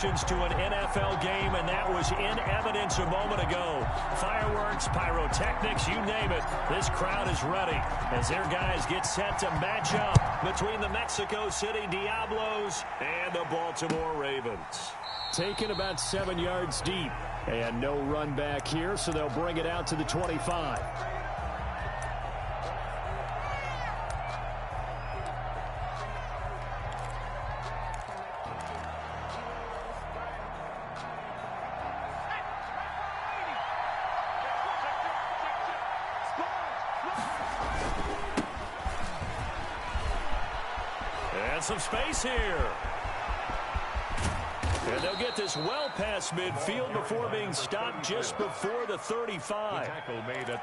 To an NFL game, and that was in evidence a moment ago. Fireworks, pyrotechnics, you name it. This crowd is ready as their guys get set to match up between the Mexico City Diablos and the Baltimore Ravens. Taken about 7 yards deep, and no run back here, so they'll bring it out to the 25. Some space here. And they'll get this well past midfield before being stopped just before the 35.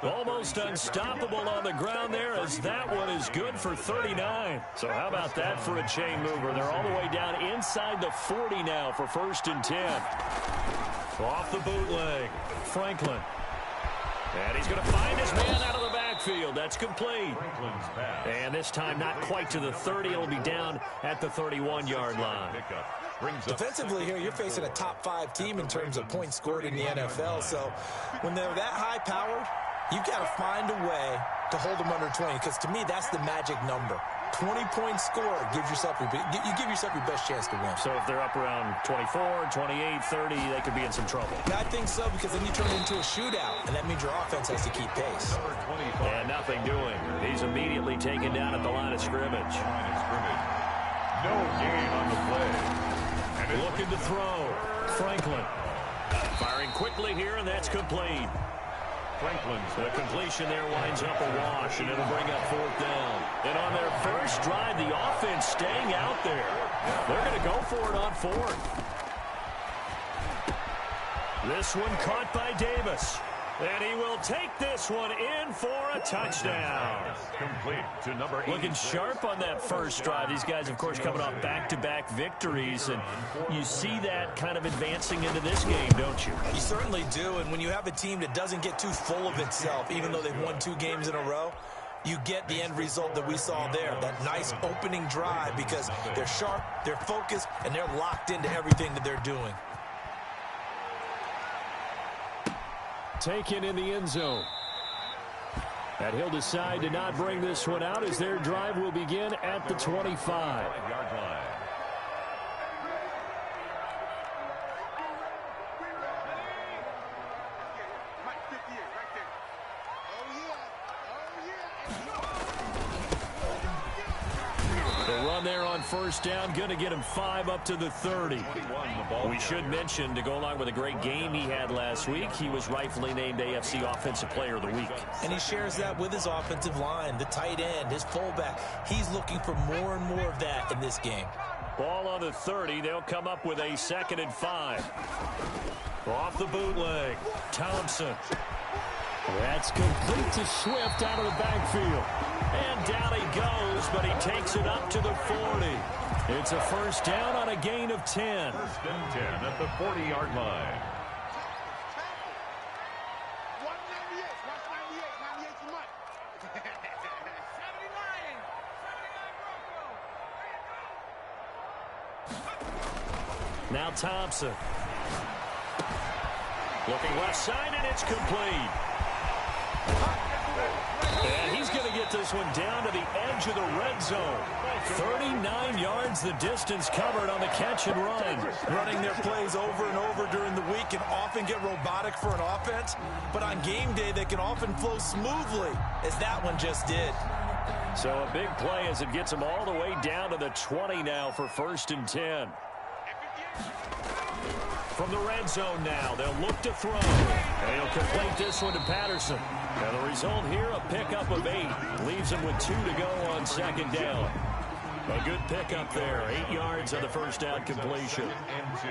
Almost unstoppable on the ground there, as that one is good for 39. So how about that for a chain mover? They're all the way down inside the 40 now for 1st and 10. Off the bootleg, Franklin. And he's going to find his man out of the backfield. That's complete. And this time not quite to the 30. It'll be down at the 31-yard line. Defensively here, you're facing a top 5 team in terms of points scored in the NFL. So when they're that high powered, you've got to find a way to hold them under 20. Because to me, that's the magic number. 20-point score gives yourself you give yourself your best chance to win. So if they're up around 24, 28, 30, they could be in some trouble. Yeah, I think so, because then you turn it into a shootout, and that means your offense has to keep pace. And nothing doing. He's immediately taken down at the line of scrimmage. No gain on the play. And looking to throw. Franklin. Firing quickly here, and that's complete. Franklin's the completion there winds up a wash, and it'll bring up 4th down. And on their first drive, the offense staying out there. They're going to go for it on 4th. This one caught by Davis. And he will take this one in for a touchdown. Complete to number 8. Looking sharp on that first drive. These guys, of course, coming off back-to-back victories. And you see that kind of advancing into this game, don't you? You certainly do. And when you have a team that doesn't get too full of itself, even though they've won 2 games in a row, you get the end result that we saw there. That nice opening drive, because they're sharp, they're focused, and they're locked into everything that they're doing. Taken in the end zone. And he'll decide to not bring this one out, as their drive will begin at the 25-yard line. The run there on 1st down, going to get him 5 up to the 30. We should mention, to go along with a great game he had last week, he was rightfully named AFC Offensive Player of the Week. And he shares that with his offensive line, the tight end, his fullback. He's looking for more and more of that in this game. Ball on the 30. They'll come up with a 2nd and 5. Off the bootleg, Thompson. That's complete to Swift out of the backfield. And down he goes, but he takes it up to the 40. It's a 1st down on a gain of 10. 1st and 10 at the 40-yard line. Now Thompson. Looking left side, and it's complete. And he's going to get this one down to the edge of the red zone. 39 yards the distance covered on the catch and run. Running their plays over and over during the week can often get robotic for an offense, but on game day they can often flow smoothly, as that one just did. So a big play as it gets them all the way down to the 20 now for 1st and 10. From the red zone now, they'll look to throw. And he'll complete this one to Patterson. And the result here, a pickup of 8. Leaves him with 2 to go on 2nd down. A good pickup there. 8 yards on the 1st down completion. And 2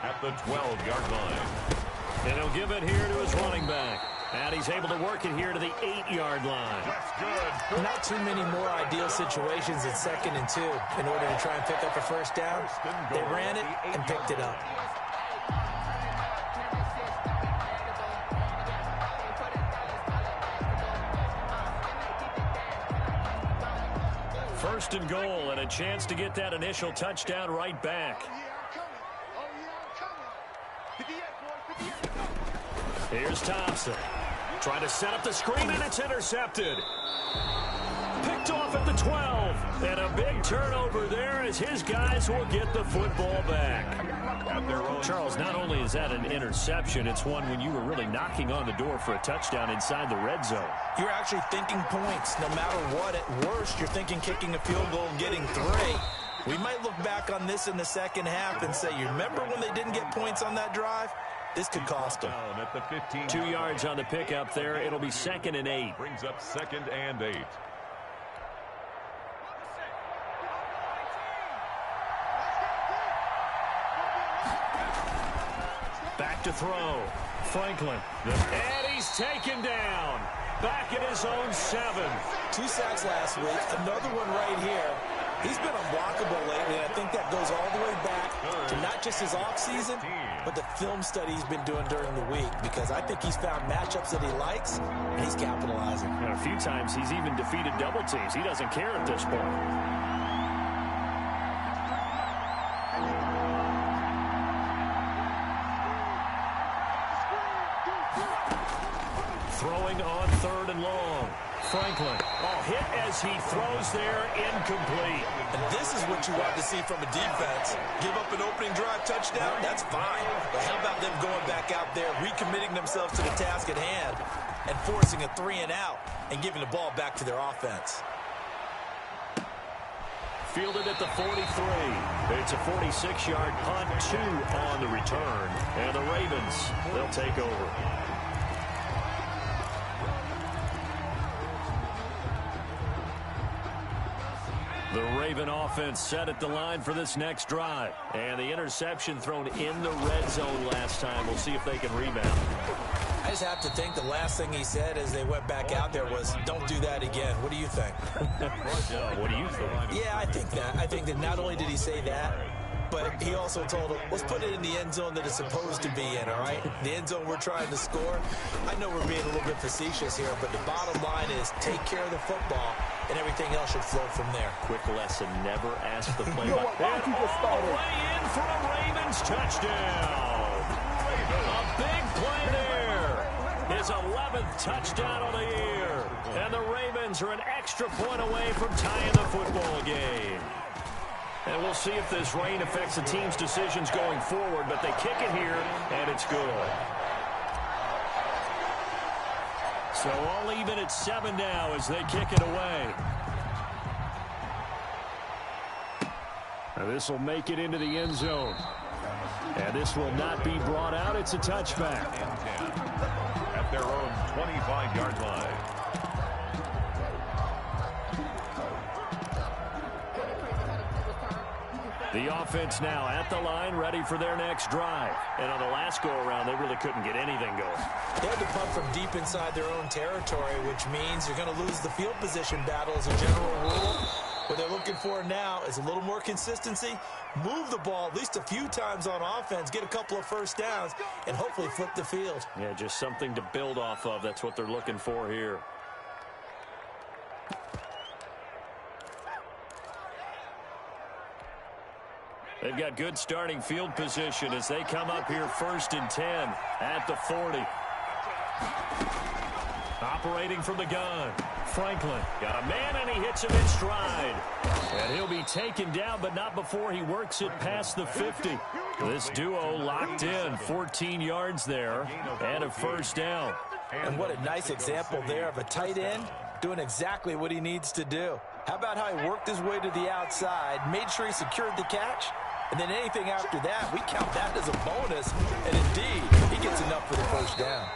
at the 12-yard line. And he'll give it here to his running back. And he's able to work it here to the 8-yard line. That's good. Not too many more ideal situations at 2nd and 2 in order to try and pick up a 1st down. They ran it and picked it up. First and goal, and a chance to get that initial touchdown right back. Here's Thompson. Trying to set up the screen, and it's intercepted. Picked off at the 12. And a big turnover there as his guys will get the football back. Charles, not only is that an interception, it's one when you were really knocking on the door for a touchdown inside the red zone. You're actually thinking points. No matter what, at worst, you're thinking kicking a field goal and getting 3. We might look back on this in the second half and say, you remember when they didn't get points on that drive? This could cost them. 2 yards on the pickup there. It'll be 2nd and 8. Brings up 2nd and 8. Back to throw. Franklin. And he's taken down. Back at his own 7. 2 sacks last week. Another one right here. He's been unblockable lately, and I think that goes all the way back to not just his offseason, but the film study he's been doing during the week, because I think he's found matchups that he likes, and he's capitalizing. And a few times he's even defeated double teams. He doesn't care at this point. Throwing on 3rd and long. Franklin, hit as he throws there, incomplete. And this is what you want to see from a defense. Give up an opening drive touchdown, that's fine. But how about them going back out there, recommitting themselves to the task at hand, and forcing a 3 and out, and giving the ball back to their offense. Fielded at the 43. It's a 46-yard punt, 2 on the return. And the Ravens, they'll take over. The Raven offense set at the line for this next drive. And the interception thrown in the red zone last time. We'll see if they can rebound. I just have to think the last thing he said as they went back out there was, don't do that again. What do you think? What do you think? Yeah, I think that. I think that not only did he say that, but he also told him, let's put it in the end zone that it's supposed to be in, all right? The end zone we're trying to score. I know we're being a little bit facetious here, but the bottom line is take care of the football, and everything else should flow from there. Quick lesson, never ask the play-by-play. And all the way in for a Ravens touchdown. A big play there. His 11th touchdown of the year. And the Ravens are an extra point away from tying the football game. And we'll see if this rain affects the team's decisions going forward, but they kick it here, and it's good. So all even at 7 now as they kick it away. Now this will make it into the end zone. And this will not be brought out. It's a touchback. And 10 at their own 25-yard line. The offense now at the line, ready for their next drive. And on the last go-around, they really couldn't get anything going. They had to punt from deep inside their own territory, which means you're going to lose the field position battle as a general rule. What they're looking for now is a little more consistency, move the ball at least a few times on offense, get a couple of first downs, and hopefully flip the field. Yeah, just something to build off of. That's what they're looking for here. They've got good starting field position as they come up here 1st and 10 at the 40. Operating from the gun. Franklin got a man, and he hits him in stride. And he'll be taken down, but not before he works it past the 50. This duo locked in, 14 yards there, and a first down. And what a nice example there of a tight end doing exactly what he needs to do. How about how he worked his way to the outside, made sure he secured the catch, and then anything after that, we count that as a bonus. And indeed, he gets enough for the first down.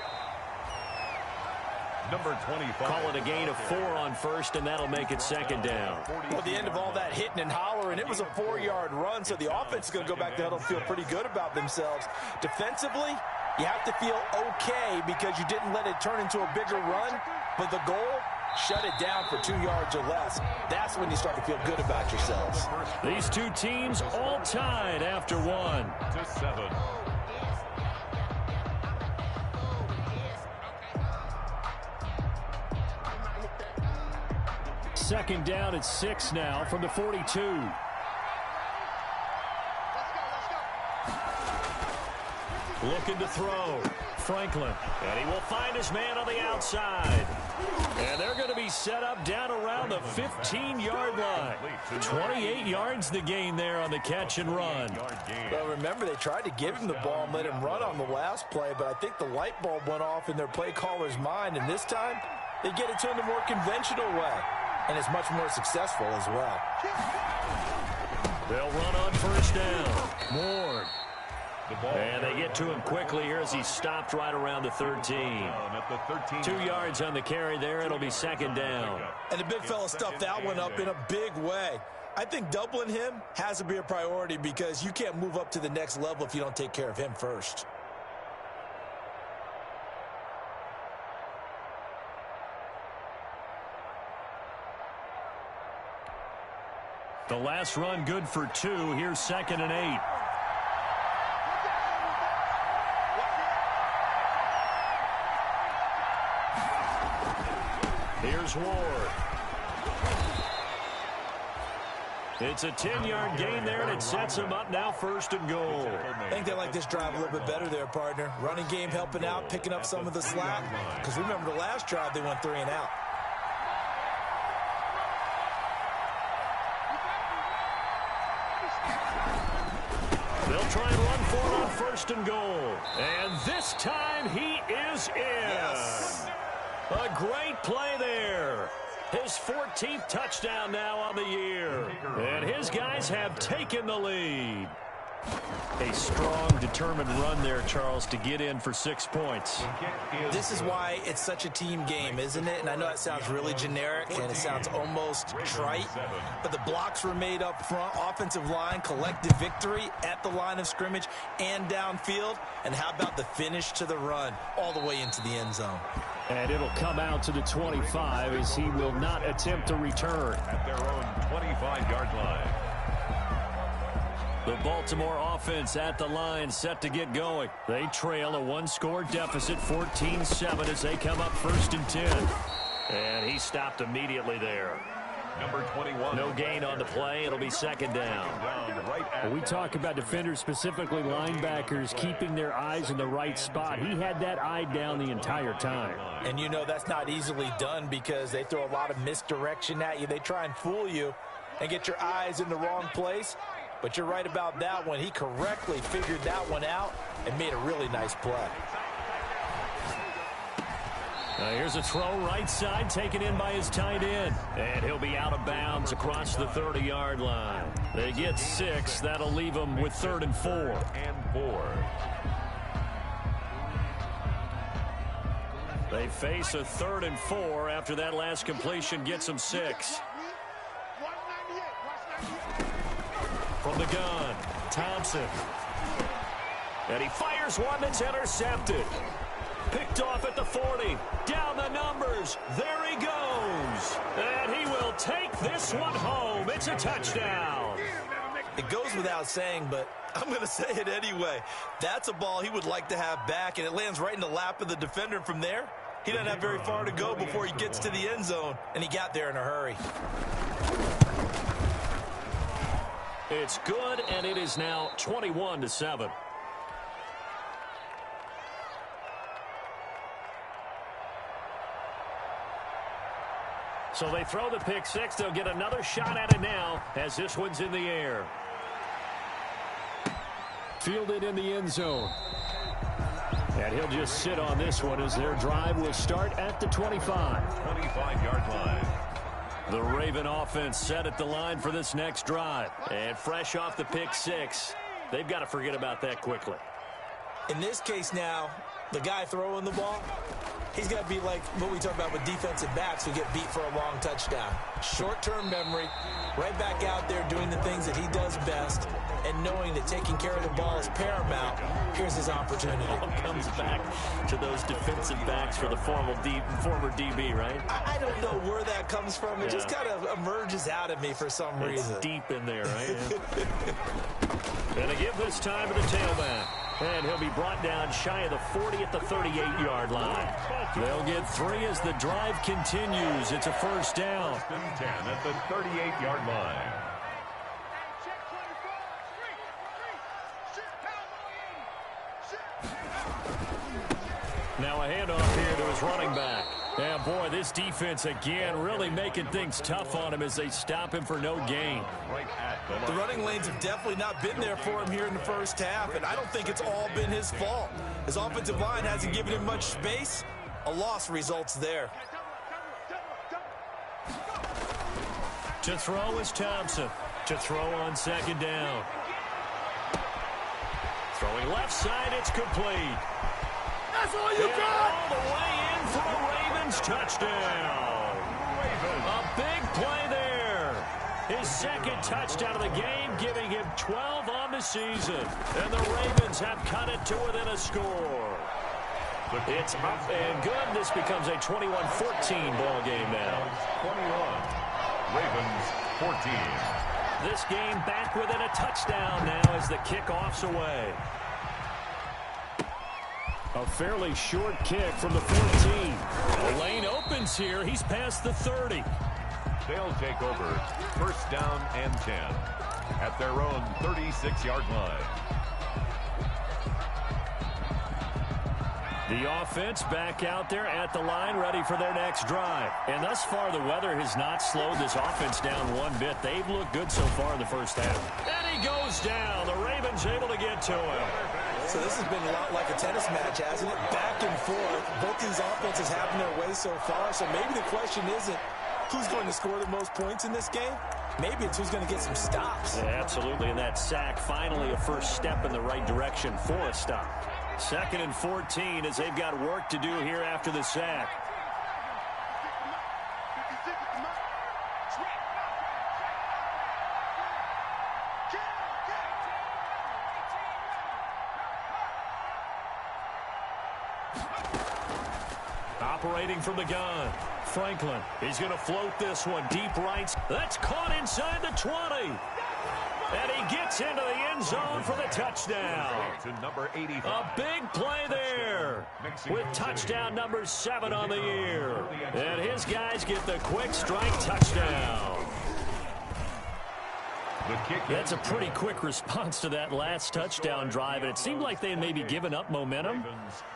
Number 25. Call it a gain of 4 on first, and that'll make it 2nd down. Well, at the end of all that hitting and hollering, it was a 4-yard run, so the offense is going to go back to the huddle and feel pretty good about themselves. Defensively, you have to feel okay because you didn't let it turn into a bigger run, but the goal, shut it down for 2 yards or less. That's when you start to feel good about yourselves. These two teams all tied after 1. To 7. Second down at 6 now from the 42. Looking to throw. Franklin. And he will find his man on the outside. And they're going to be set up down around the 15-yard line. 28 yards to gain there on the catch and run. Well, remember, they tried to give him the ball and let him run on the last play, but I think the light bulb went off in their play caller's mind, and this time they get it to him the more conventional way, and it's much more successful as well. They'll run on first down. Ward. And they get to him quickly here as he's stopped right around the 13. 2 yards on the carry there. It'll be second down. And the big fella stuffed that one up in a big way. I think doubling him has to be a priority because you can't move up to the next level if you don't take care of him first. The last run good for 2. Here's 2nd and 8. Here's Ward. It's a 10-yard gain there, and it sets him up now 1st and goal. I think they like this drive a little bit better there, partner. Running game helping out, picking up some of the slack. Because remember the last drive, they went 3 and out. They'll try and run for it on 1st and goal. And this time he is in. Yes. A great play there. His 14th touchdown now on the year. And his guys have taken the lead. A strong, determined run there, Charles, to get in for 6 points. This is why it's such a team game, isn't it? And I know that sounds really generic, and it sounds almost trite, but the blocks were made up front, offensive line, collective victory at the line of scrimmage and downfield. And how about the finish to the run all the way into the end zone? And it'll come out to the 25 as he will not attempt to return. At their own 25-yard line. The Baltimore offense at the line set to get going. They trail a 1-score deficit, 14-7 as they come up 1st and 10. And he stopped immediately there. Number 21. No gain on the play. It'll be 2nd down. We talk about defenders, specifically linebackers, keeping their eyes in the right spot. He had that eye down the entire time. And you know that's not easily done because they throw a lot of misdirection at you. They try and fool you and get your eyes in the wrong place. But you're right about that one. He correctly figured that one out and made a really nice play. Here's a throw right side taken in by his tight end. And he'll be out of bounds across the 30-yard line. They get 6. That'll leave them with 3rd and 4. And 4. They face a 3rd and 4 after that last completion gets them 6. From the gun, Thompson. And he fires one that's intercepted. Picked off at the 40. Down the numbers. There he goes. And he will take this one home. It's a touchdown. It goes without saying, but I'm going to say it anyway. That's a ball he would like to have back, and it lands right in the lap of the defender. From there, he doesn't have very far to go before he gets to the end zone, and he got there in a hurry. It's good, and it is now 21-7. So they throw the pick 6. They'll get another shot at it now as this one's in the air. Fielded in the end zone. And he'll just sit on this one as their drive will start at the 25. 25-yard line. The Raven offense set at the line for this next drive. And fresh off the pick 6, they've got to forget about that quickly. In this case now, the guy throwing the ball, he's got to be like what we talk about with defensive backs who get beat for a long touchdown. Short-term memory, right back out there doing the things that he does best, and knowing that taking care of the ball is paramount. Here's his opportunity. It all comes back to those defensive backs for the former DB, right? I don't know where that comes from. It just kind of emerges out of me for some reason. It's deep in there, right? Yeah. And they give this time to the tailback. And he'll be brought down shy of the 40 at the 38-yard line. They'll get 3 as the drive continues. It's a first down. 10 at the 38-yard line. Now a handoff here to his running back. Yeah, boy, this defense again really making things tough on him as they stop him for no gain. The running lanes have definitely not been there for him here in the first half, and I don't think it's all been his fault. His offensive line hasn't given him much space. A loss results there. To throw is Thompson. To throw on second down. Throwing left side, it's complete. That's all you got! All the way in for a Ravens touchdown. A big play there. His second touchdown of the game, giving him 12 on the season. And the Ravens have cut it to within a score. It's up and good. This becomes a 21-14 ball game now. 21. Ravens 14. This game back within a touchdown now as the kickoff's away. A fairly short kick from the 14. The lane opens here. He's past the 30. They'll take over first down and 10 at their own 36-yard line. The offense back out there at the line, ready for their next drive. And thus far, the weather has not slowed this offense down one bit. They've looked good so far in the first half. And he goes down. The Ravens able to get to him. So this has been a lot like a tennis match, hasn't it? Back and forth. Both these offenses having their way so far. So maybe the question isn't who's going to score the most points in this game. Maybe it's who's going to get some stops. Yeah, absolutely. And that sack, finally a first step in the right direction for a stop. 2nd and 14 as they've got work to do here after the sack. Operating from the gun. Franklin. He's going to float this one deep right. That's caught inside the 20. And he gets into the end zone for the touchdown. To number 85. A big play there with touchdown number 7 on the year. And his guys get the quick strike touchdown. That's a pretty quick response to that last touchdown drive, and it seemed like they had maybe given up momentum.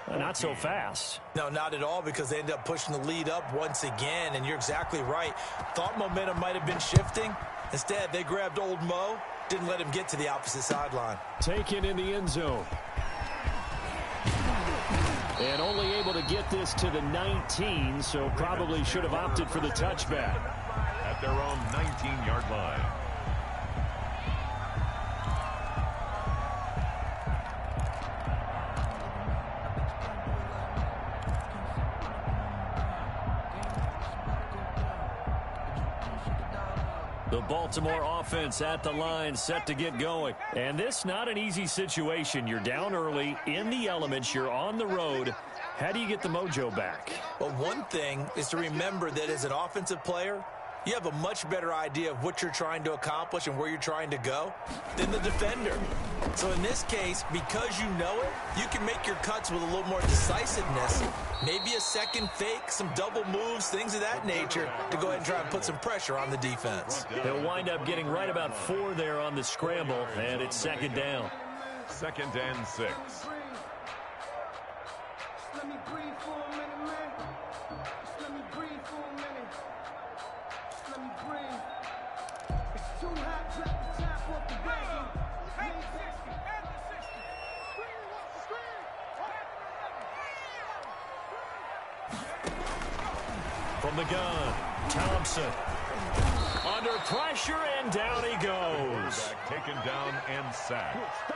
Not so fast. No, not at all, because they ended up pushing the lead up once again, and you're exactly right. Thought momentum might have been shifting. Instead, they grabbed old Mo, didn't let him get to the opposite sideline. Taken in the end zone. And only able to get this to the 19, so probably should have opted for the touchback. At their own 19-yard line. The Baltimore offense at the line, set to get going. And this not an easy situation. You're down early, in the elements, you're on the road. How do you get the mojo back? Well, one thing is to remember that as an offensive player, you have a much better idea of what you're trying to accomplish and where you're trying to go than the defender. So in this case, because you know it, you can make your cuts with a little more decisiveness. Maybe a second fake, some double moves, things of that nature to go ahead and try and put some pressure on the defense. They'll wind up getting right about 4 there on the scramble, and it's 2nd down. 2nd and 6. Let me breathe for a minute, man. Just let me breathe for a minute. Just let me breathe. It's too hot, drop the top off the wagon. From the gun, Thompson. Under pressure, and down he goes. Taken down and sacked.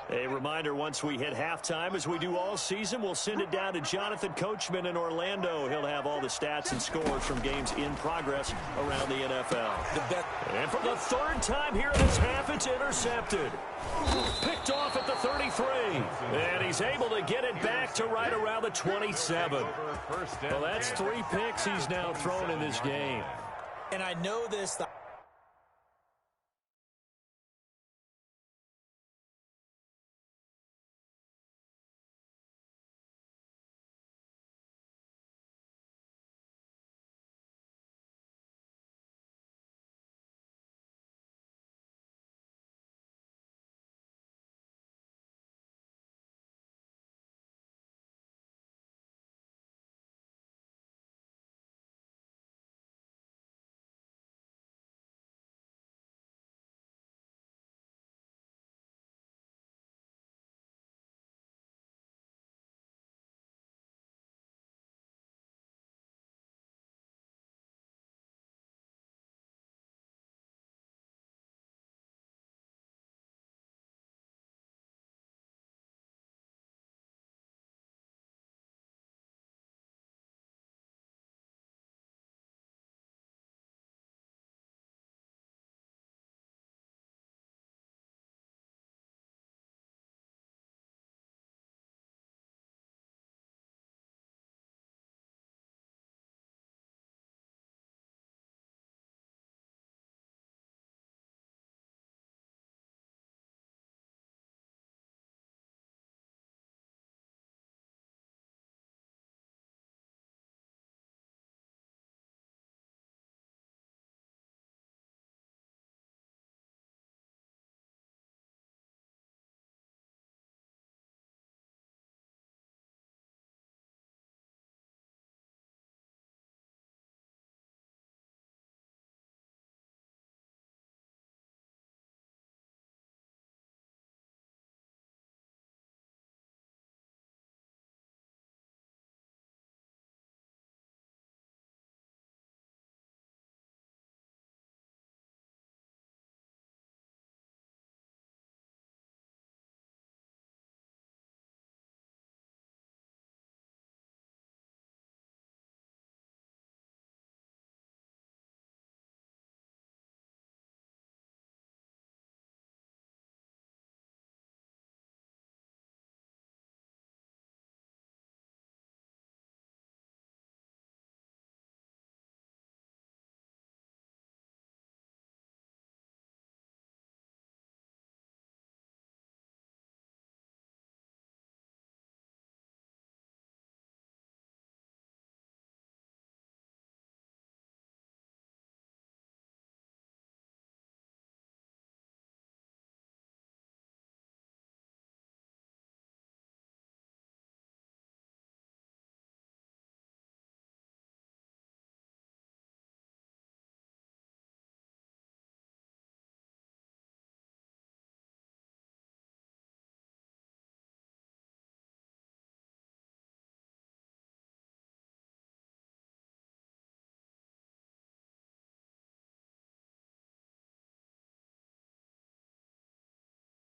A reminder, once we hit halftime, as we do all season, we'll send it down to Jonathan Coachman in Orlando. He'll have all the stats and scores from games in progress around the NFL. And for the 3rd time here in this half, it's intercepted. Picked off at the 33. And he's able to get it back to right around the 27. Well, that's 3 picks he's now thrown in this game. And I know this...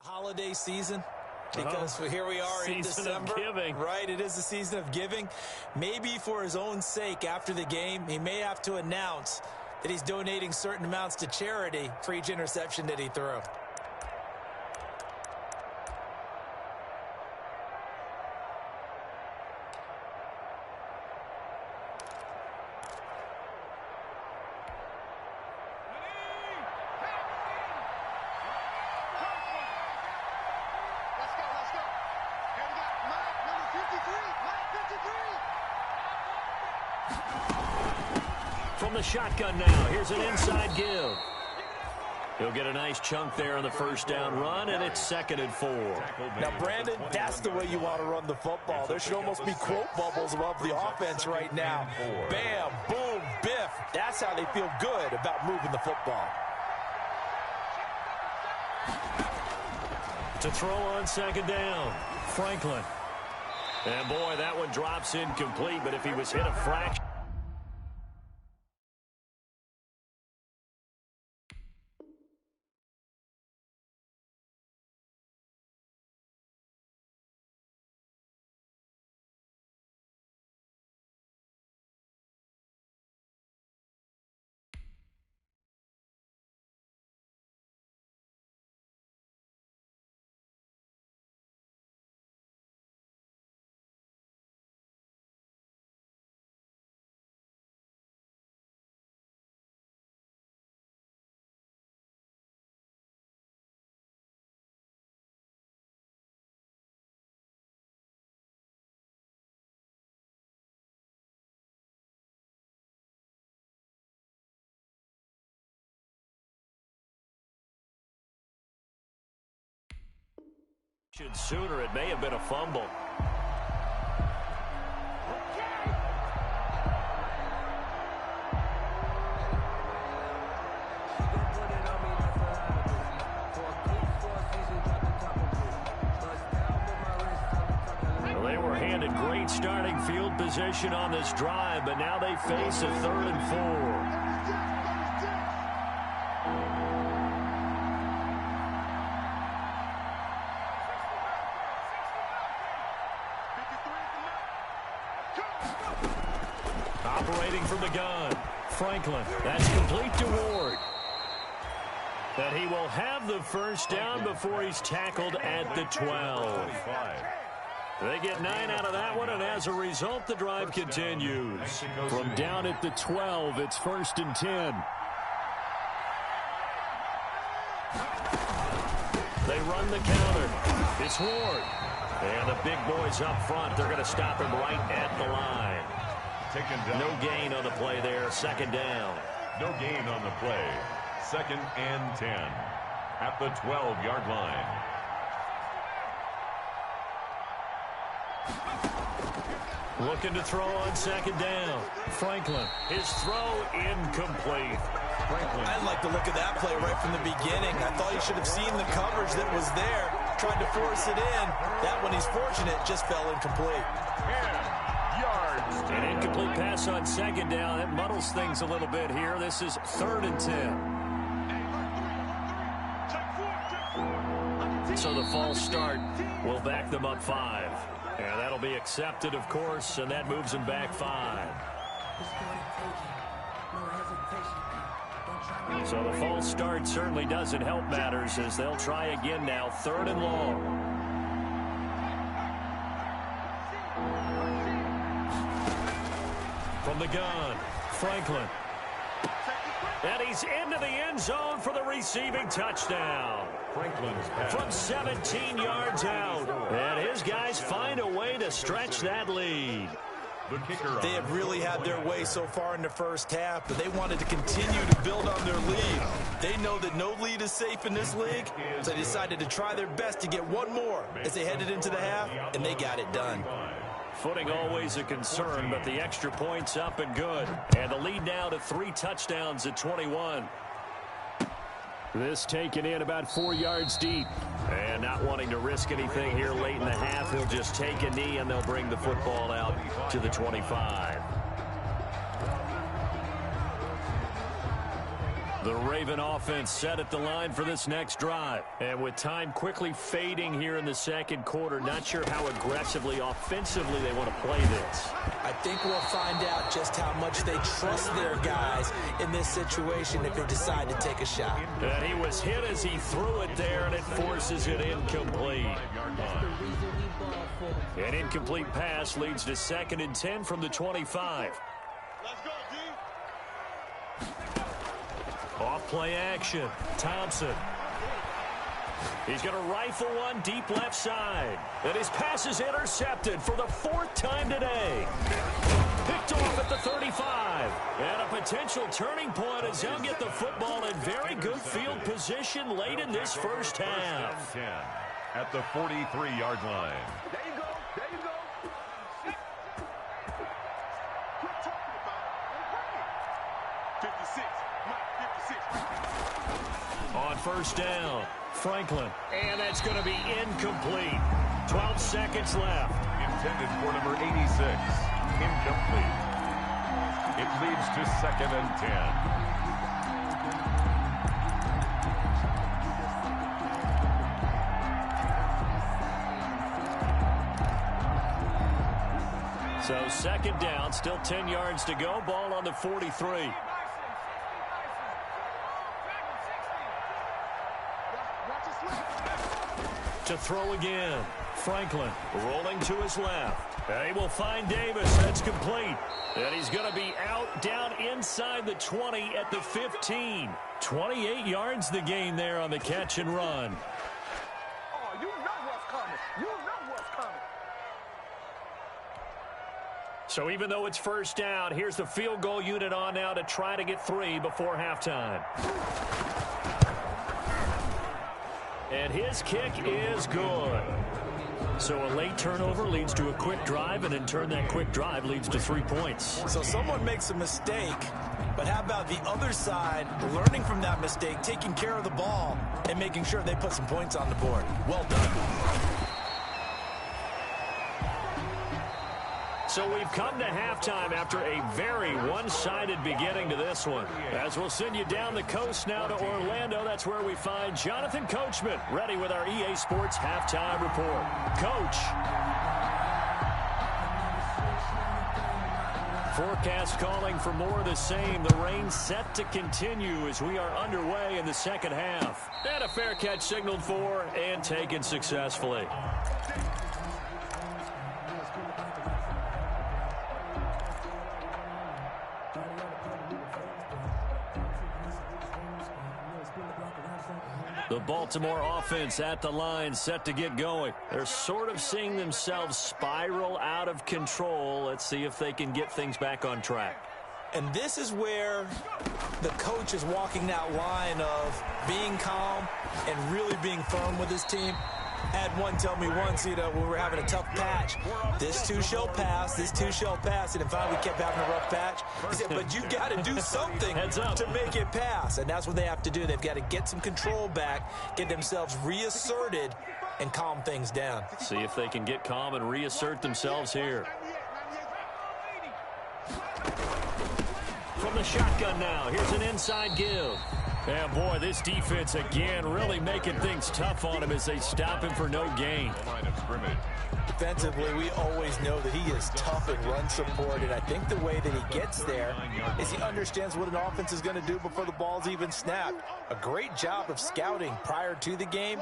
holiday season? Because here we are in December, right? It is the season of giving. Maybe for his own sake, after the game, he may have to announce that he's donating certain amounts to charity for each interception that he threw. From the shotgun now, here's an inside give. He'll get a nice chunk there on the first down run, and it's 2nd and 4. Now, Brandon, that's the way you want to run the football. There should almost be quote bubbles above the offense right now. Bam, boom, biff. That's how they feel good about moving the football. To throw on 2nd down, Franklin. And boy, that one drops incomplete, but if he was hit a fraction. Sooner, it may have been a fumble. Well, they were handed great starting field position on this drive, but now they face a 3rd and 4. Operating from the gun, Franklin. That's complete to Ward. And he will have the first down before he's tackled at the 12. They get 9 out of that one, and as a result, the drive continues. From down at the 12, it's 1st and 10. They run the counter. It's Ward. And the big boys up front, they're going to stop him right at the line. No gain on the play there, 2nd down. No gain on the play. 2nd and 10 at the 12-yard line. Looking to throw on 2nd down. Franklin, his throw incomplete. I like the look of that play right from the beginning. I thought he should have seen the coverage that was there, tried to force it in. That one, he's fortunate, just fell incomplete. An incomplete pass on 2nd down. That muddles things a little bit here. This is 3rd and 10. So the false start will back them up 5. And that'll be accepted, of course, and that moves them back 5. So the false start certainly doesn't help matters as they'll try again now, 3rd and long. From the gun, Franklin. And he's into the end zone for the receiving touchdown. From 17 yards out. And his guys find a way to stretch that lead. They have really had their way so far in the first half, but they wanted to continue to build on their lead. They know that no lead is safe in this league, so they decided to try their best to get one more as they headed into the half, and they got it done. Footing always a concern, but the extra points up and good. And the lead now to 3 touchdowns at 21. This taken in about 4 yards deep. And not wanting to risk anything here late in the half, he'll just take a knee and they'll bring the football out to the 25. The Raven offense set at the line for this next drive. And with time quickly fading here in the second quarter, not sure how aggressively, offensively they want to play this. I think we'll find out just how much they trust their guys in this situation if they decide to take a shot. And he was hit as he threw it there, and it forces it incomplete. An incomplete pass leads to 2nd and 10 from the 25. Let's go, D. Off play action. Thompson. He's going to rifle one deep left side. And his pass is intercepted for the 4th time today. Picked off at the 35. And a potential turning point as they'll get the football in very good field position late in this first half. 10 at the 43-yard line. There you go. There you go. Quit talking about it. 56. Mike, 56. On first down, Franklin. And that's going to be incomplete. 12 seconds left. Intended for number 86. Incomplete. It leads to 2nd and 10. So 2nd down, still 10 yards to go. Ball on the 43. To throw again. Franklin rolling to his left. And he will find Davis. That's complete. And he's going to be out down inside the 20 at the 15. 28 yards the gain there on the catch and run. Oh, you know what's coming. You know what's coming. So even though it's first down, here's the field goal unit on now to try to get 3 before halftime. And his kick is good. So a late turnover leads to a quick drive, and in turn that quick drive leads to 3 points. So someone makes a mistake, but how about the other side learning from that mistake, taking care of the ball, and making sure they put some points on the board? Well done. So we've come to halftime after a very one-sided beginning to this one. As we'll send you down the coast now to Orlando, that's where we find Jonathan Coachman ready with our EA Sports Halftime Report. Coach. Forecast calling for more of the same. The rain set to continue as we are underway in the second half. And a fair catch signaled for and taken successfully. The Baltimore offense at the line set to get going. They're sort of seeing themselves spiral out of control. Let's see if they can get things back on track. And this is where the coach is walking that line of being calm and really being firm with his team. I had one tell me once, when we were having a tough patch, this too shall pass, this too shall pass. And finally we kept having a rough patch. He said, but you got to do something to make it pass. And that's what they have to do. They've got to get some control back, get themselves reasserted, and calm things down. See if they can get calm and reassert themselves here. From the shotgun now, here's an inside give. And boy, this defense again really making things tough on him as they stop him for no gain. Line of scrimmage. Defensively, we always know that he is tough in run support, and I think the way that he gets there is he understands what an offense is going to do before the ball's even snapped. A great job of scouting prior to the game,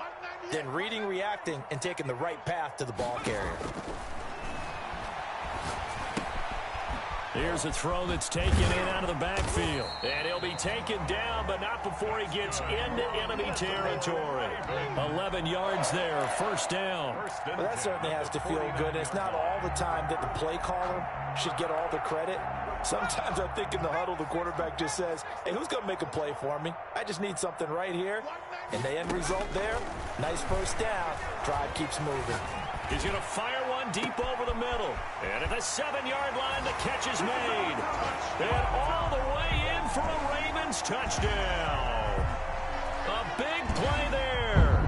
then reading, reacting, and taking the right path to the ball carrier. Here's a throw that's taken in out of the backfield. And he'll be taken down, but not before he gets into enemy territory. 11 yards there, first down. Well, that certainly has to feel good. It's not all the time that the play caller should get all the credit. Sometimes I think in the huddle, the quarterback just says, hey, who's going to make a play for me? I just need something right here. And the end result there, nice first down. Drive keeps moving. He's going to fire one deep over the middle. And at the 7-yard line, the catch is made. And all the way in for a Ravens touchdown. A big play there.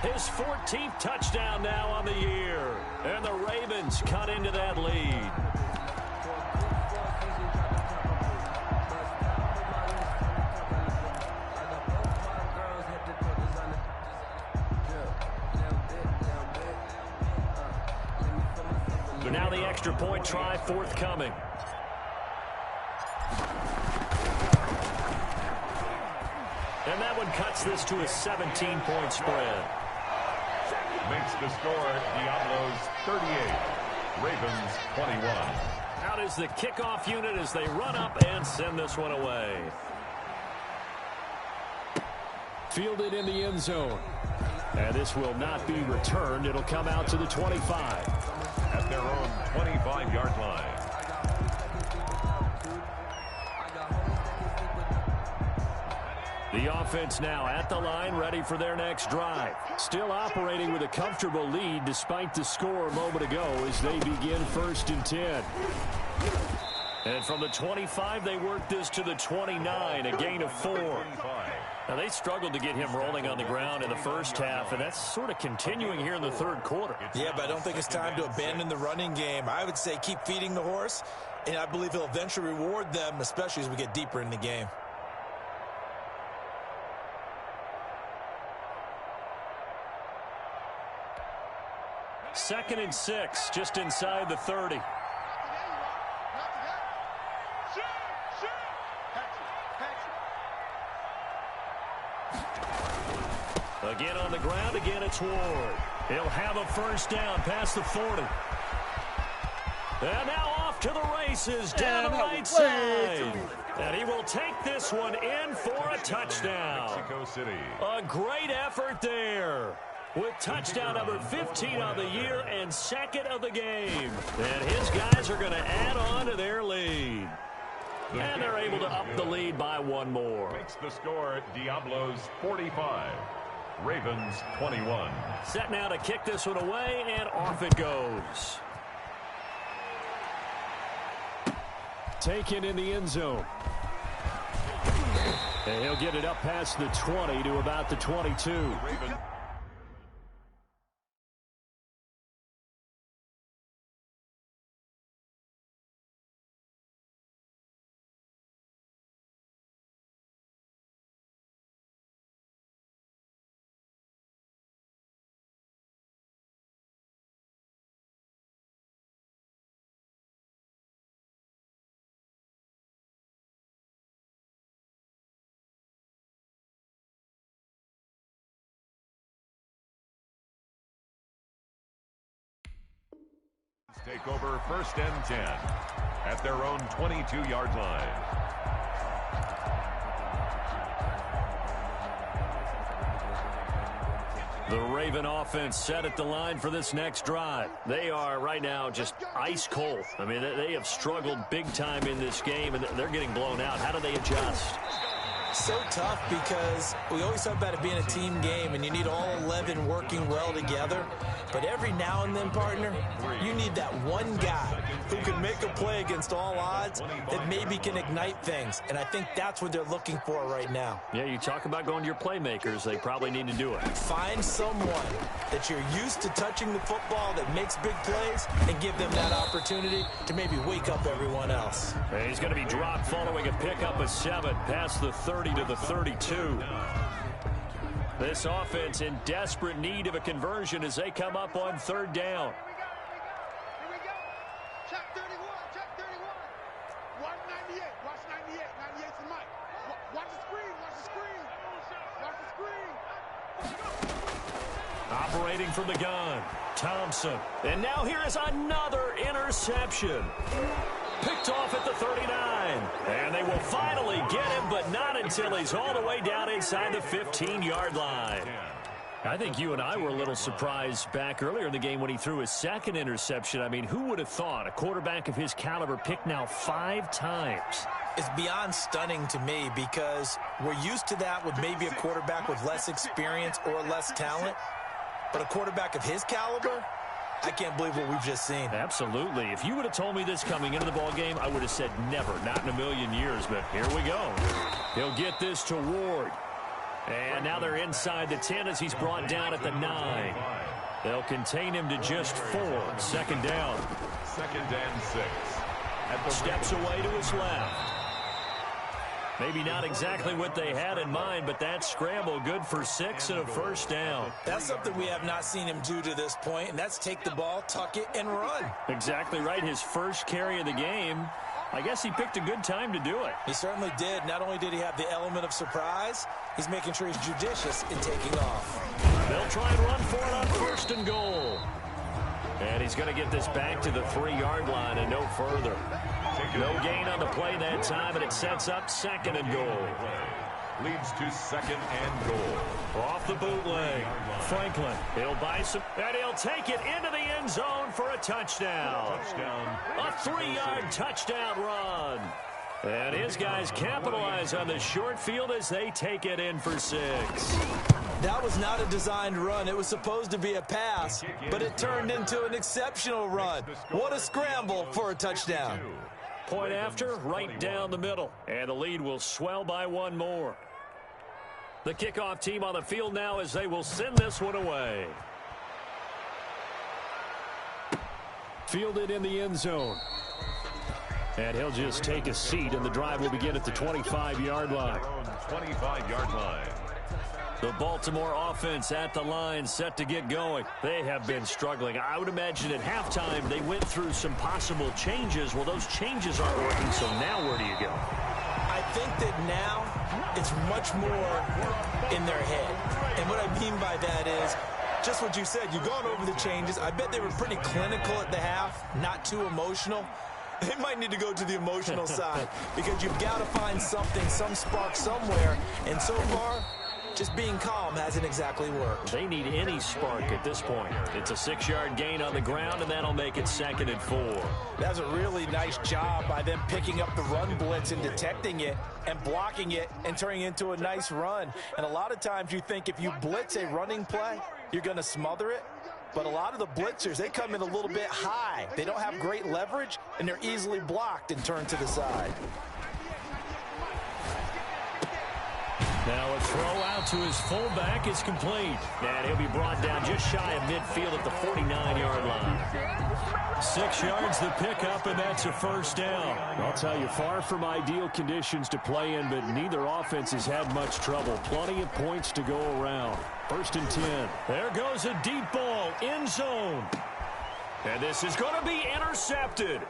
His 14th touchdown now on the year. And the Ravens cut into that lead. So now the extra point try forthcoming. And that one cuts this to a 17-point spread. Makes the score Diablos 38, Ravens 21. Out is the kickoff unit as they run up and send this one away. Fielded in the end zone. And this will not be returned. It'll come out to the 25. At their own 25-yard line. The offense now at the line, ready for their next drive. Still operating with a comfortable lead despite the score a moment ago as they begin 1st and 10. And from the 25, they work this to the 29, a gain of 4. Now, they struggled to get him rolling on the ground in the first half, and that's sort of continuing here in the third quarter. Yeah, but I don't think it's time to abandon the running game. I would say keep feeding the horse, and I believe he'll eventually reward them, especially as we get deeper in the game. Second and 6, just inside the 30. Again on the ground, again it's Ward. He'll have a first down past the 40. And now off to the races down the right side. And he will take this one in for a touchdown. Mexico City. A great effort there. With touchdown number 15 on the year and second of the game. And his guys are going to add on to their lead. And they're able to up the lead by one more. Makes the score Diablos 45, Ravens 21. Set now to kick this one away, and off it goes. Taken in the end zone. And he'll get it up past the 20 to about the 22. Ravens. Take over 1st and 10 at their own 22-yard line. The Raven offense set at the line for this next drive. They are right now just ice cold. I mean, they have struggled big time in this game, and they're getting blown out. How do they adjust? So tough because we always talk about it being a team game, and you need all 11 working well together. But every now and then, partner, you need that one guy who can make a play against all odds that maybe can ignite things. And I think that's what they're looking for right now. Yeah, you talk about going to your playmakers. They probably need to do it. Find someone that you're used to touching the football that makes big plays and give them that opportunity to maybe wake up everyone else. And he's going to be dropped following a pickup of 7 past the 30 to the 32. This offense in desperate need of a conversion as they come up on 3rd down. Here we go. Check 31. Check 31. Watch 98. Watch 98. 98's the mic. Watch the screen. Watch the screen. Watch the screen. Operating from the gun, Thompson. And now here is another interception. Picked off at the 39. And they will finally get him, but not until he's all the way down inside the 15-yard line. I think you and I were a little surprised back earlier in the game when he threw his second interception. I mean, who would have thought a quarterback of his caliber picked now 5 times? It's beyond stunning to me because we're used to that with maybe a quarterback with less experience or less talent. But a quarterback of his caliber, I can't believe what we've just seen. Absolutely. If you would have told me this coming into the ball game, I would have said never, not in a million years. But here we go. He'll get this to Ward. And now they're inside the 10 as he's brought down at the 9. They'll contain him to just 4. 2nd down. 2nd and 6. At the Steps away to his left. Maybe not exactly what they had in mind, but that scramble good for 6 and a first down. That's something we have not seen him do to this point, and that's take the ball, tuck it, and run. Exactly right. His first carry of the game. I guess he picked a good time to do it. He certainly did. Not only did he have the element of surprise, he's making sure he's judicious in taking off. They'll try and run for it on first and goal. And he's going to get this back to the 3-yard line and no further. No gain on the play that time, and it sets up 2nd and goal. Leads to 2nd and goal. Off the bootleg. Franklin. He'll buy some, and he'll take it into the end zone for a touchdown. A 3-yard touchdown run. And his guys capitalize on the short field as they take it in for 6. That was not a designed run. It was supposed to be a pass, but it turned into an exceptional run. What a scramble for a touchdown. Point after, right down the middle. And the lead will swell by 1 more. The kickoff team on the field now as they will send this one away. Fielded in the end zone. And he'll just take a seat, and the drive will begin at the 25-yard line. 25-yard line. The Baltimore offense at the line, set to get going. They have been struggling. I would imagine at halftime they went through some possible changes. Well, those changes aren't working, so now where do you go? I think that now it's much more in their head. And what I mean by that is just what you said. You've gone over the changes. I bet they were pretty clinical at the half, not too emotional. They might need to go to the emotional side because you've got to find something, some spark somewhere. And so far, just being calm hasn't exactly worked. They need any spark at this point. It's a 6-yard gain on the ground, and that'll make it 2nd and 4. That was a really nice job by them picking up the run blitz and detecting it and blocking it and turning it into a nice run. And a lot of times you think if you blitz a running play, you're going to smother it. But a lot of the blitzers, they come in a little bit high. They don't have great leverage, and they're easily blocked and turned to the side. Now a throw out to his fullback is complete. And he'll be brought down just shy of midfield at the 49-yard line. 6 yards the pickup, and that's a first down. I'll tell you, far from ideal conditions to play in, but neither offense has had much trouble. Plenty of points to go around. 1st and 10. There goes a deep ball, end zone. And this is going to be intercepted.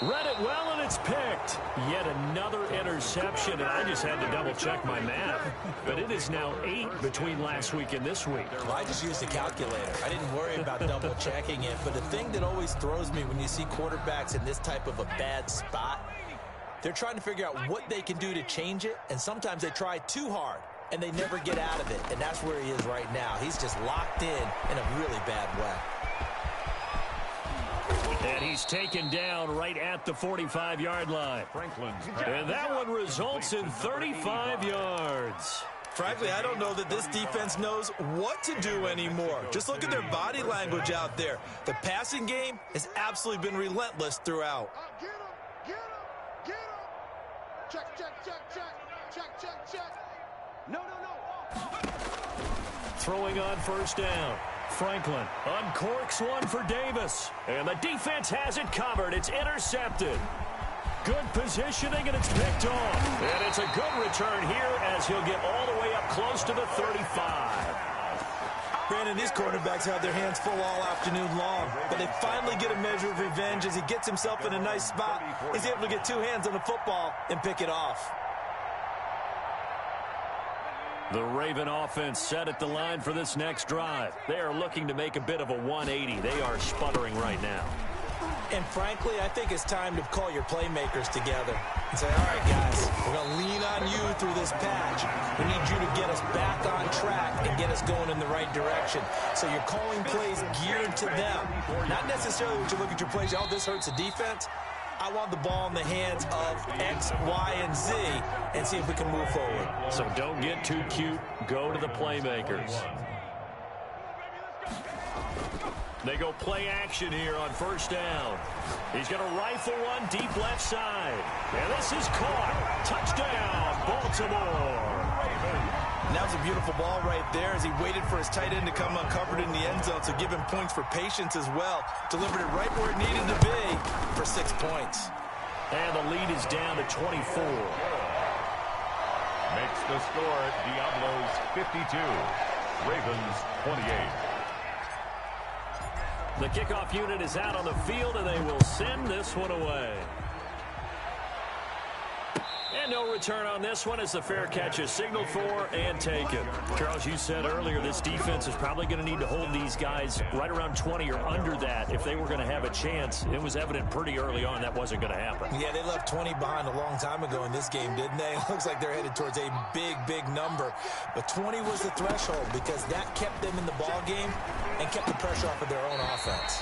Read it well, and it's picked. Yet another interception, and I just had to double-check my math. But it is now 8 between last week and this week. Well, I just used a calculator. I didn't worry about double-checking it. But the thing that always throws me when you see quarterbacks in this type of a bad spot, they're trying to figure out what they can do to change it, and sometimes they try too hard, and they never get out of it. And that's where he is right now. He's just locked in a really bad way. And he's taken down right at the 45-yard line. And that one results in 35 yards. Frankly, I don't know that this defense knows what to do anymore. Just look at their body language out there. The passing game has absolutely been relentless throughout. Get him! Get him! Get him! Check, check, check, check. Check, check, check. No, no, no. Throwing on first down. Franklin uncorks one for Davis. And the defense has it covered. It's intercepted. Good positioning, and it's picked off. And it's a good return here as he'll get all the way up close to the 35. Brandon, these quarterbacks have their hands full all afternoon long, but they finally get a measure of revenge as he gets himself in a nice spot. He's able to get 2 hands on the football and pick it off. The Raven offense set at the line for this next drive. They are looking to make a bit of a 180. They are sputtering right now. And frankly, I think it's time to call your playmakers together and say, all right, guys, we're going to lean on you through this patch. We need you to get us back on track and get us going in the right direction. So you're calling plays geared to them. Not necessarily what you look at your plays, oh, this hurts the defense. I want the ball in the hands of X, Y, and Z and see if we can move forward. So don't get too cute. Go to the playmakers. They go play action here on first down. He's going to rifle one deep left side. And this is caught. Touchdown, Baltimore. And that was a beautiful ball right there as he waited for his tight end to come uncovered in the end zone, so give him points for patience as well. Delivered it right where it needed to be for 6 points. And the lead is down to 24. Makes the score Diablos 52, Ravens 28. The kickoff unit is out on the field, and they will send this one away. And no return on this one as the fair catch is signaled for and taken. Charles, you said earlier this defense is probably going to need to hold these guys right around 20 or under that if they were going to have a chance. It was evident pretty early on that wasn't going to happen. Yeah, they left 20 behind a long time ago in this game, didn't they? It looks like they're headed towards a big, big number. But 20 was the threshold because that kept them in the ball game and kept the pressure off of their own offense.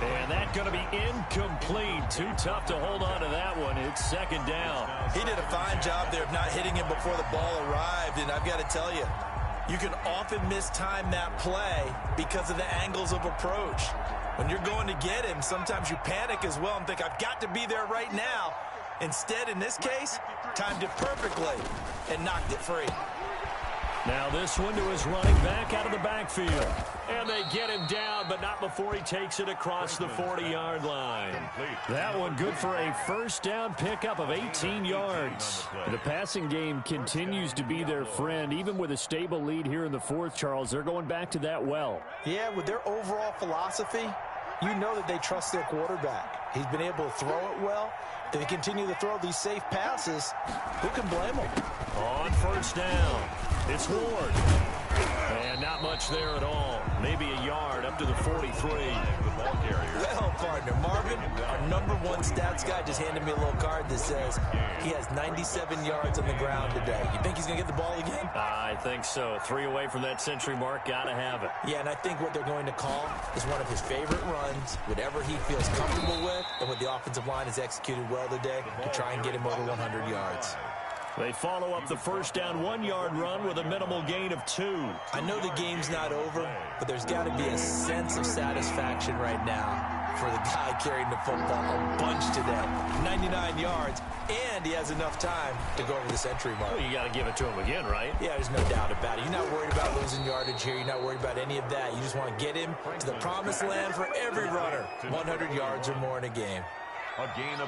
And that's going to be incomplete. Too tough to hold on to that one. It's second down. He did a fine job there of not hitting him before the ball arrived. And I've got to tell you, you can often mistime that play because of the angles of approach. When you're going to get him, sometimes you panic as well and think, I've got to be there right now. Instead, in this case, timed it perfectly and knocked it free. Now this one to his running back out of the backfield. And they get him down, but not before he takes it across the 40-yard line. That one good for a first down pickup of 18 yards. The passing game continues to be their friend. Even with a stable lead here in the fourth, Charles, they're going back to that well. Yeah, with their overall philosophy, you know that they trust their quarterback. He's been able to throw it well. They continue to throw these safe passes. Who can blame them? On first down, it's Ward. And not much there at all. Maybe a yard up to the 43. Ball carrier. Well, partner, Marvin, our #1 stats guy just handed me a little card that says he has 97 yards on the ground today. You think he's going to get the ball again? I think so. 3 away from that century mark. Got to have it. Yeah, and I think what they're going to call is one of his favorite runs, whatever he feels comfortable with, and what the offensive line has executed well today to try and get him over 100 yards. They follow up the first down 1-yard run with a minimal gain of 2. I know the game's not over, but there's got to be a sense of satisfaction right now for the guy carrying the football a bunch today. 99 yards, and he has enough time to go over the century mark. Well, you got to give it to him again, right? Yeah, there's no doubt about it. You're not worried about losing yardage here. You're not worried about any of that. You just want to get him to the promised land for every runner. 100 yards or more in a game.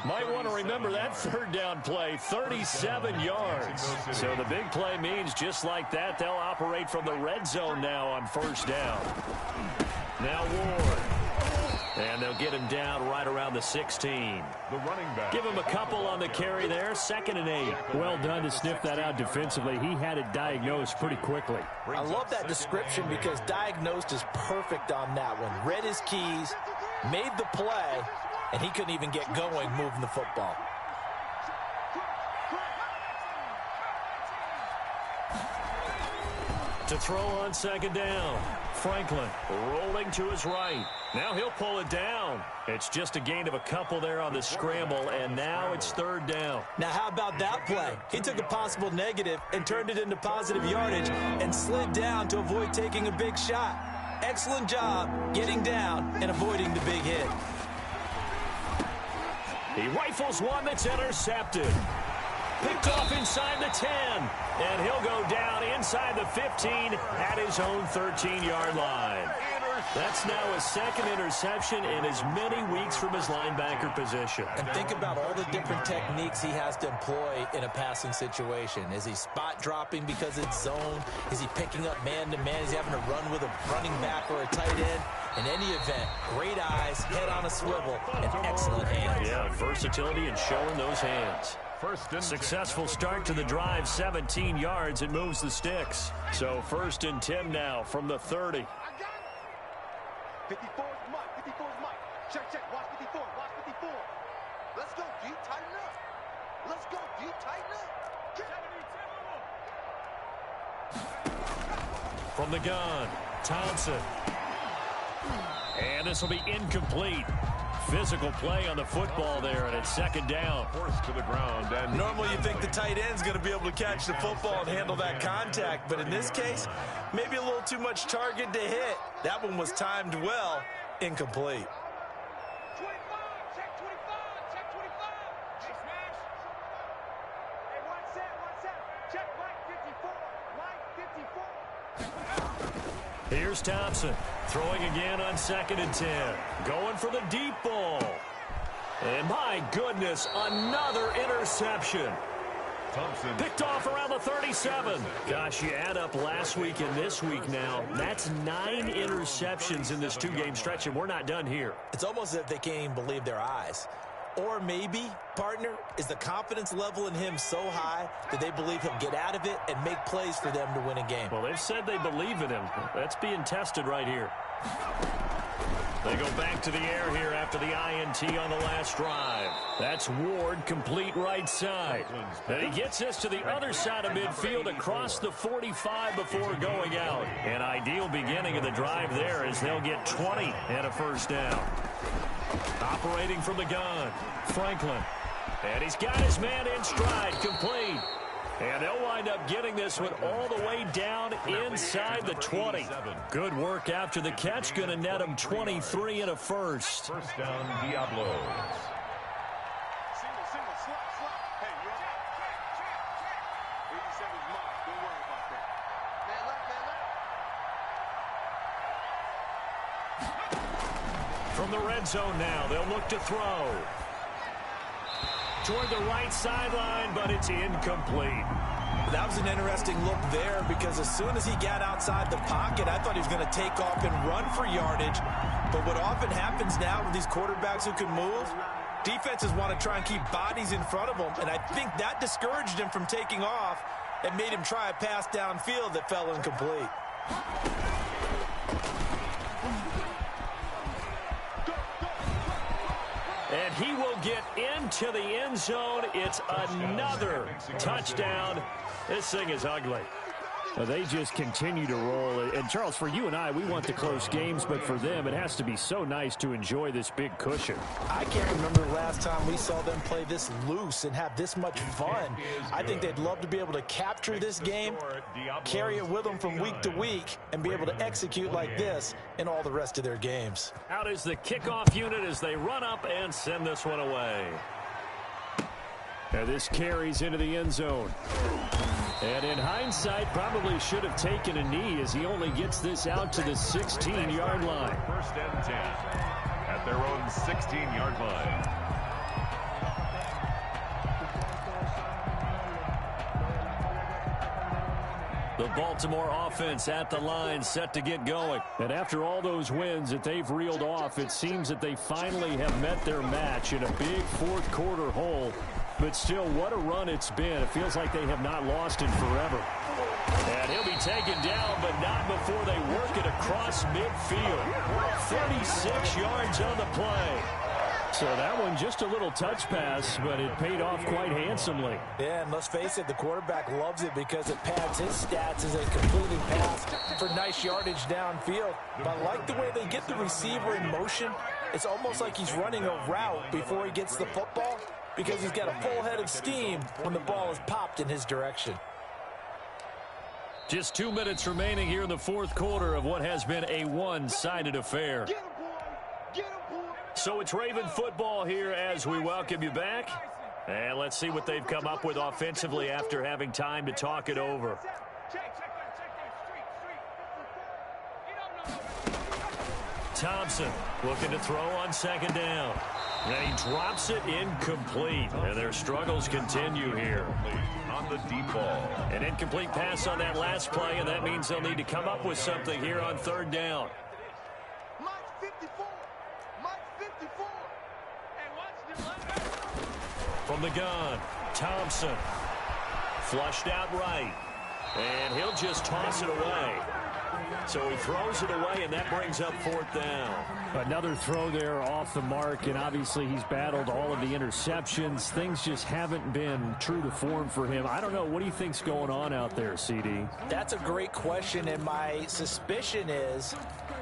Might want to remember that third down play, 37 yards. So the big play means just like that, they'll operate from the red zone now on first down. Now Ward. And they'll get him down right around the 16. The running back. Give him a couple on the carry there, 2nd and 8. Well done to sniff that out defensively. He had it diagnosed pretty quickly. I love that description because diagnosed is perfect on that one. Read his keys, made the play, and he couldn't even get going moving the football. To throw on 2nd down. Franklin rolling to his right. Now he'll pull it down. It's just a gain of a couple there on the scramble, and now it's 3rd down. Now how about that play? He took a possible negative and turned it into positive yardage and slid down to avoid taking a big shot. Excellent job getting down and avoiding the big hit. He rifles one that's intercepted. Picked off inside the 10. And he'll go down inside the 15 at his own 13-yard line. That's now his 2nd interception in as many weeks from his linebacker position. And think about all the different techniques he has to employ in a passing situation. Is he spot dropping because it's zone? Is he picking up man-to-man? Is he having to run with a running back or a tight end? In any event, great eyes, head on a swivel, and excellent hands. Yeah, versatility and showing those hands. Successful start to the drive, 17 yards. It moves the sticks. So 1st and 10 now from the 30. I got it. 54 is Mike. 54 is Mike. Check, check. Watch 54. Watch 54. Let's go, D. Tighten up. Let's go, D. Tighten up. From the gun, Thompson. And this will be incomplete. Physical play on the football there, and it's 2nd down. Forced to the ground. And normally you think the tight end's going to be able to catch the football and handle that contact, but in this case, maybe a little too much target to hit. That one was timed well, incomplete. 25. Check 25. Check 25. Hey, smash. Hey, one set. Check Mike 54. Mike 54. Here's Thompson, throwing again on 2nd and 10. Going for the deep ball. And my goodness, another interception. Picked off around the 37. Gosh, you add up last week and this week now. That's 9 interceptions in this 2-game stretch, and we're not done here. It's almost as if they can't even believe their eyes. Or maybe, partner, is the confidence level in him so high that they believe he'll get out of it and make plays for them to win a game. Well, they've said they believe in him. That's being tested right here. They go back to the air here after the INT on the last drive. That's Ward, complete right side. And he gets us to the other side of midfield across the 45 before going out. An ideal beginning of the drive there as they'll get 20 and a first down. Operating from the gun, Franklin. And he's got his man in stride, complete. And they'll wind up getting this one all the way down inside the 20. Good work after the catch. Going to net him 23 and a first. First down, Diablos. Single, slot. Hey, you're up. 87's mine. Don't worry about that. Man left. From the red zone now, they'll look to throw. Toward the right sideline, but it's incomplete. That was an interesting look there because as soon as he got outside the pocket, I thought he was going to take off and run for yardage. But what often happens now with these quarterbacks who can move, defenses want to try and keep bodies in front of them, and I think that discouraged him from taking off and made him try a pass downfield that fell incomplete. And he will get into the end zone. It's another touchdown. This thing is ugly. Well, they just continue to roll. And, Charles, for you and I, we want the close games, but for them, it has to be so nice to enjoy this big cushion. I can't remember the last time we saw them play this loose and have this much fun. I think they'd love to be able to capture this game, carry it with them from week to week, and be able to execute like this in all the rest of their games. Out is the kickoff unit as they run up and send this one away. And this carries into the end zone. And in hindsight, probably should have taken a knee as he only gets this out to the 16-yard line. First and 10 at their own 16-yard line. The Baltimore offense at the line, set to get going. And after all those wins that they've reeled off, it seems that they finally have met their match in a big fourth-quarter hole. But still, what a run it's been. It feels like they have not lost in forever. And he'll be taken down, but not before they work it across midfield. 36 yards on the play. So that one just a little touch pass, but it paid off quite handsomely. Yeah, and let's face it, the quarterback loves it because it pads his stats as a completed pass for nice yardage downfield. But I like the way they get the receiver in motion. It's almost like he's running a route before he gets the football, because he's got a full head of steam when the ball is popped in his direction. Just 2 minutes remaining here in the fourth quarter of what has been a one-sided affair. Get him, boy. Get him, boy. So it's Raven football here as we welcome you back. And let's see what they've come up with offensively after having time to talk it over. Thompson looking to throw on second down. And he drops it incomplete. And their struggles continue here. On the deep ball. An incomplete pass on that last play, and that means they'll need to come up with something here on third down. Mike 54. Mike 54. Hey, watch this. From the gun, Thompson. Flushed out right. And he'll just toss it away. So he throws it away, and that brings up fourth down. Another throw there off the mark, and obviously he's battled all of the interceptions. Things just haven't been true to form for him. I don't know. What do you think's going on out there, CD? That's a great question, and my suspicion is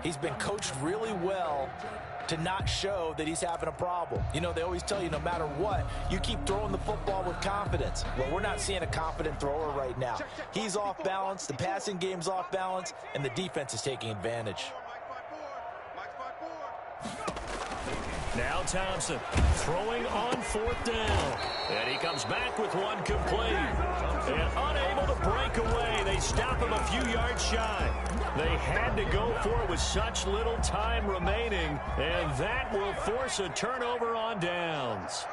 he's been coached really well to not show that he's having a problem. You know, they always tell you no matter what, you keep throwing the football with confidence. Well, we're not seeing a confident thrower right now. He's off balance, the passing game's off balance, and the defense is taking advantage. Now Thompson throwing on fourth down. And he comes back with one complete. And unable to break away. They stop him a few yards shy. They had to go for it with such little time remaining. And that will force a turnover on downs.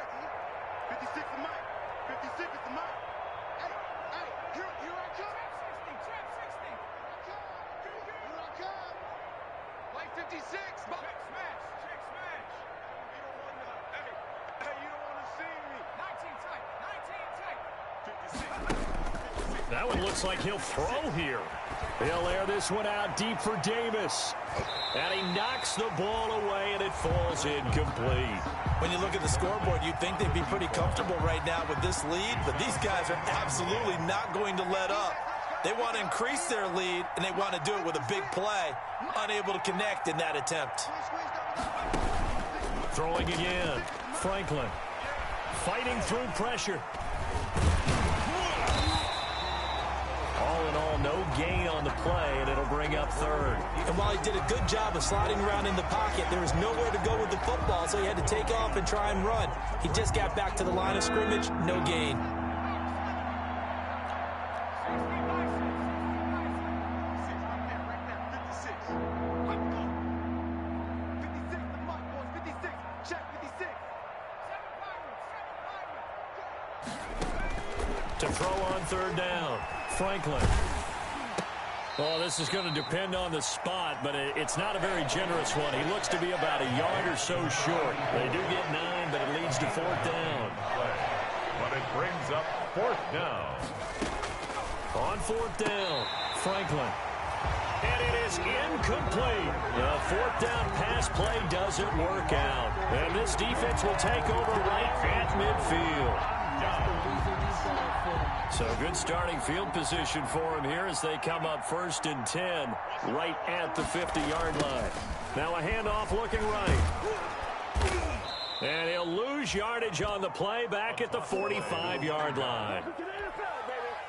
56 to Mike. 56 is to Mike. 56. Check smash. Check smash. You don't want to. Hey, you don't want to see me. 19 tight. 19 tight. 56. That one looks like he'll throw here. He'll air this one out deep for Davis. And he knocks the ball away, and it falls incomplete. When you look at the scoreboard, you'd think they'd be pretty comfortable right now with this lead, but these guys are absolutely not going to let up. They want to increase their lead, and they want to do it with a big play. Unable to connect in that attempt. Throwing again. Franklin fighting through pressure. All in all, no gain on the play, and it'll bring up third. And while he did a good job of sliding around in the pocket, there was nowhere to go with the football, so he had to take off and try and run. He just got back to the line of scrimmage, no gain. To throw on third down, Franklin. Well, this is going to depend on the spot, but it's not a very generous one. He looks to be about a yard or so short. They do get 9, but it leads to fourth down. But it brings up fourth down. On fourth down, Franklin. And it is incomplete. The fourth down pass play doesn't work out. And this defense will take over right at midfield. So good starting field position for him here as they come up 1st and 10 right at the 50-yard line. Now a handoff looking right. And he'll lose yardage on the play back at the 45-yard line.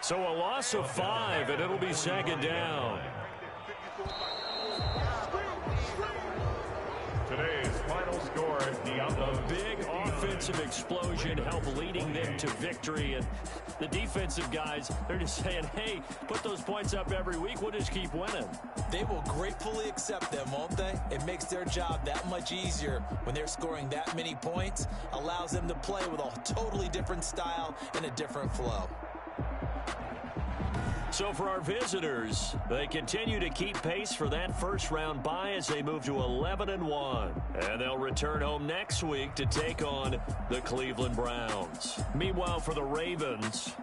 So a loss of 5, and it'll be second down. Today's final score, A big offensive explosion helped leading them to victory. And the defensive guys, they're just saying, hey, put those points up every week. We'll just keep winning. They will gratefully accept them, won't they? It makes their job that much easier when they're scoring that many points. Allows them to play with a totally different style and a different flow. So for our visitors, they continue to keep pace for that first-round bye as they move to 11-1. And they'll return home next week to take on the Cleveland Browns. Meanwhile, for the Ravens,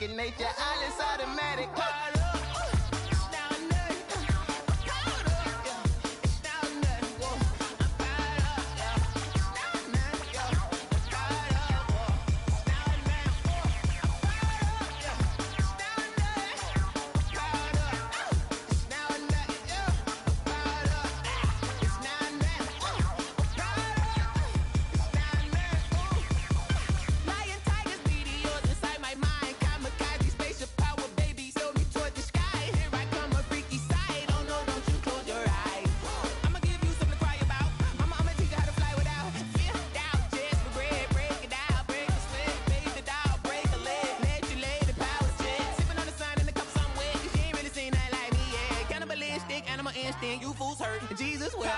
second nature. All is automatic. You fools hurt. Jesus will.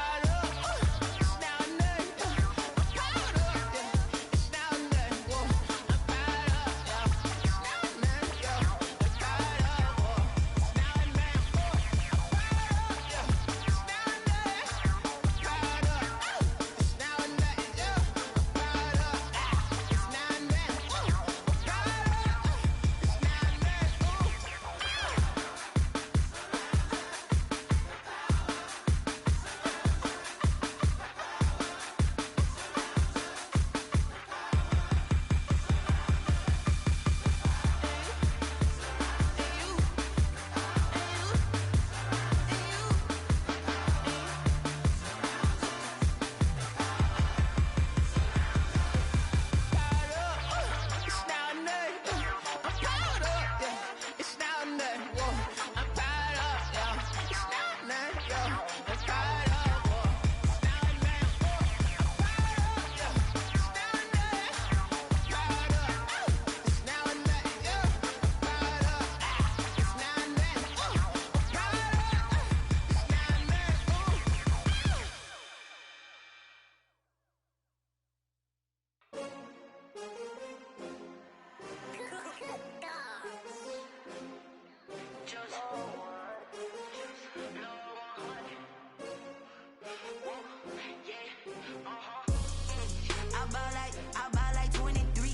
I buy like 23.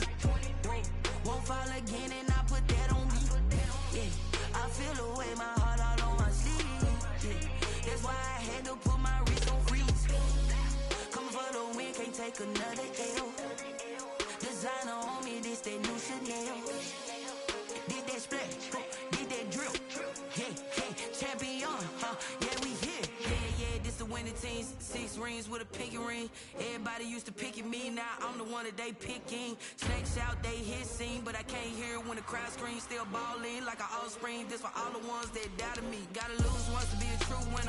Won't fall again and I put that on me. Yeah, I feel away my heart all on my sleeve. Yeah, that's why I had to put my wrist on freeze. Coming for the win, can't take another L. Designer on me, this that new Chanel. Did that splash, did that drip. Hey, champion, yeah, we here. Yeah, this the winning team. 6 rings with a pinky ring. Everybody used to picking me, now I'm the one that they picking. Snakes out, they hit scene, but I can't hear when the crowd screams. Still balling like an offspring. This for all the ones that doubted me. Gotta lose once to be a true winner.